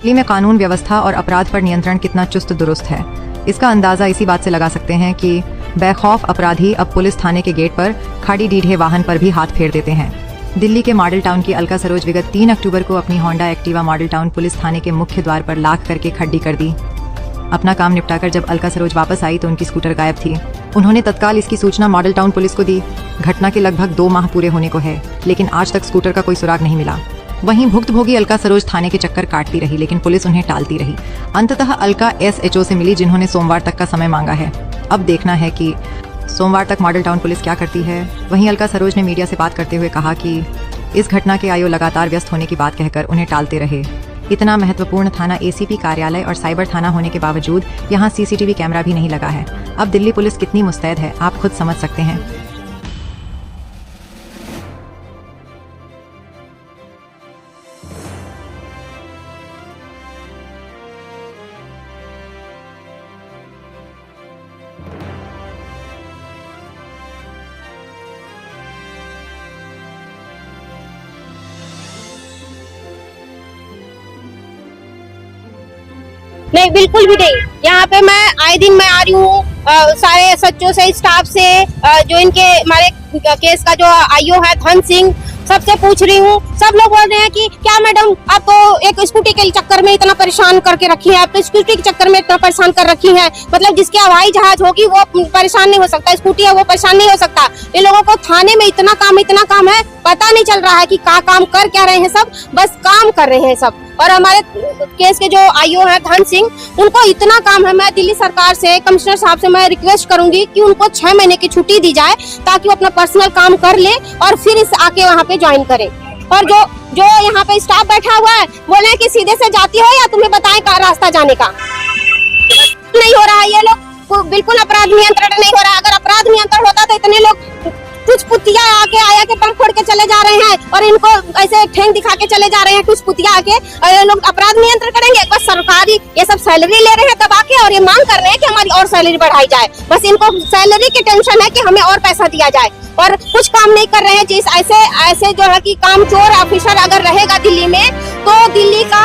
दिल्ली में कानून व्यवस्था और अपराध पर नियंत्रण कितना चुस्त दुरुस्त है, इसका अंदाज़ा इसी बात से लगा सकते हैं कि बेखौफ अपराधी अब पुलिस थाने के गेट पर खाड़ी डीढ़े वाहन पर भी हाथ फेर देते हैं। दिल्ली के मॉडल टाउन की अलका सरोज विगत 3 अक्टूबर को अपनी Honda Activa Model Town police थाने के मुख्य द्वार पर लाख करके खड्डी कर दी। अपना काम निपटाकर जब अलका सरोज वापस आई तो उनकी स्कूटर गायब थी। उन्होंने तत्काल इसकी सूचना मॉडल टाउन पुलिस को दी। घटना के लगभग 2 माह पूरे होने को है, लेकिन आज तक स्कूटर का कोई सुराग नहीं मिला। वहीं भुक्तभोगी अलका सरोज थाने के चक्कर काटती रही, लेकिन पुलिस उन्हें टालती रही। अंततः अलका SHO से मिली, जिन्होंने सोमवार तक का समय मांगा है। अब देखना है कि सोमवार तक मॉडल टाउन पुलिस क्या करती है। वहीं अलका सरोज ने मीडिया से बात करते हुए कहा कि इस घटना के आयो लगातार व्यस्त होने की बात कहकर उन्हें टालते रहे। इतना महत्वपूर्ण थाना ACP कार्यालय और साइबर थाना होने के बावजूद यहाँ CCTV कैमरा भी नहीं लगा है। अब दिल्ली पुलिस कितनी मुस्तैद है, आप खुद समझ सकते हैं। नहीं, बिल्कुल भी नहीं। यहाँ पे मैं आए दिन मैं आ रही हूँ, सारे सच्चों से, स्टाफ से, जो इनके हमारे केस का जो IO है धन सिंह, सबसे पूछ रही हूँ। सब लोग बोल रहे हैं कि क्या मैडम आप तो एक स्कूटी के चक्कर में इतना परेशान करके रखी है, आप तो स्कूटी के चक्कर में इतना परेशान कर रखी है। मतलब जिसके हवाई जहाज होगी वो परेशान नहीं हो सकता, स्कूटी है वो परेशान नहीं हो सकता। इन लोगों को थाने में इतना काम है, पता नहीं चल रहा है कि क्या काम कर क्या रहे हैं। सब बस काम कर रहे हैं सब। और हमारे केस के जो IO है धन सिंह, उनको इतना काम है। मैं दिल्ली सरकार से, कमिश्नर साहब से मैं रिक्वेस्ट करूंगी कि उनको 6 महीने की छुट्टी दी जाए, ताकि वो अपना पर्सनल काम कर ले और फिर इस आके वहाँ पे ज्वाइन करें। और जो यहाँ पे स्टाफ बैठा हुआ है, बोले कि सीधे से जाती हो या तुम्हें बताएं का रास्ता जाने का। नहीं हो रहा है, ये लोग बिल्कुल अपराध नियंत्रण नहीं हो रहा है। अगर अपराध नियंत्रण होता तो इतने लोग कुछ पुतिया आके आया के बम फोड़ के चले जा रहे हैं और इनको ऐसे ठेंग दिखा के चले जा रहे हैं। कुछ पुतिया आके और ये लोग अपराध नियंत्रण करेंगे। बस सरकारी ये सब सैलरी ले रहे हैं दबा के, और ये मांग कर रहे हैं कि हमारी और सैलरी बढ़ाई जाए। बस इनको सैलरी की टेंशन है कि हमें और पैसा दिया जाए, और कुछ काम नहीं कर रहे हैं। जिस ऐसे जो है कि कामचोर ऑफिसर अगर रहेगा दिल्ली में, तो दिल्ली का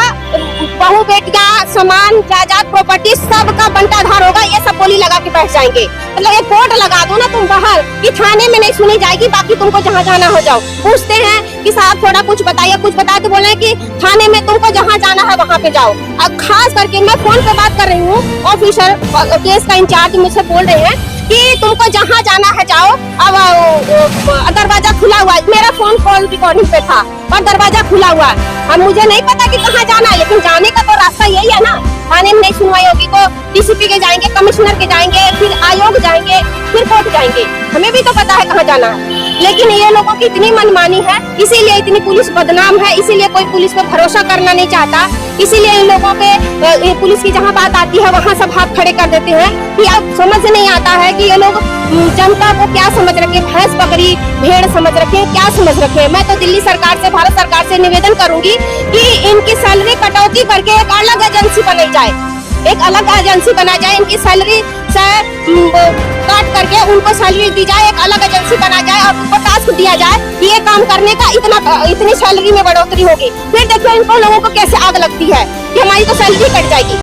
बहू बेटियां, सामान, जायदाद, प्रॉपर्टी सबका बंटाधार होगा। ये सब बोली लगा के बैठ जाएंगे। मतलब एक बोर्ड लगा दो ना तुम बाहर कि थाने में नहीं सुनी जाएगी, बाकी तुमको जहाँ जाना हो जाओ। पूछते हैं कि साहब थोड़ा कुछ बताइए, कुछ बताए तो बोल रहे हैं कि थाने में तुमको जहाँ जाना है वहाँ पे जाओ। अब खास करके मैं फोन पे बात कर रही हूँ, ऑफिसर केस का इंचार्ज मुझसे बोल रहे हैं कि तुमको जहाँ जाना है जाओ। अब दरवाजा खुला हुआ है, मेरा फोन कॉल रिकॉर्डिंग पे था और दरवाजा खुला हुआ है। अब मुझे नहीं पता कि कहाँ जाना है, लेकिन जाने का तो रास्ता यही है ना। थाने में नहीं सुनवाई होगी तो DCP के जाएंगे, कमिश्नर के जाएंगे, फिर आयोग जाएंगे, फिर कोर्ट जाएंगे। हमें भी तो पता है कहाँ जाना है, लेकिन ये लोगों की इतनी मनमानी है, इसीलिए इतनी पुलिस बदनाम है, इसीलिए कोई पुलिस पे भरोसा करना नहीं चाहता। इसीलिए इन लोगों पे पुलिस की जहाँ बात आती है वहाँ सब हाथ खड़े कर देते हैं। कि अब समझ नहीं आता है कि ये लोग जनता को क्या समझ रखे, भैंस बकरी भेड़ समझ रखे, क्या समझ रखे। मैं तो दिल्ली सरकार से, भारत सरकार से निवेदन करूंगी कि इनकी सैलरी कटौती करके एक अलग एजेंसी बनाई जाए, एक अलग एजेंसी बनाई जाए। इनकी सैलरी से काट करके उनको सैलरी दी जाए, एक अलग एजेंसी बना जाए और उनको टास्क दिया जाए कि ये काम करने का इतनी सैलरी में बढ़ोतरी होगी। फिर देखो इनको लोगों को कैसे आग लगती है कि हमारी तो सैलरी कट जाएगी।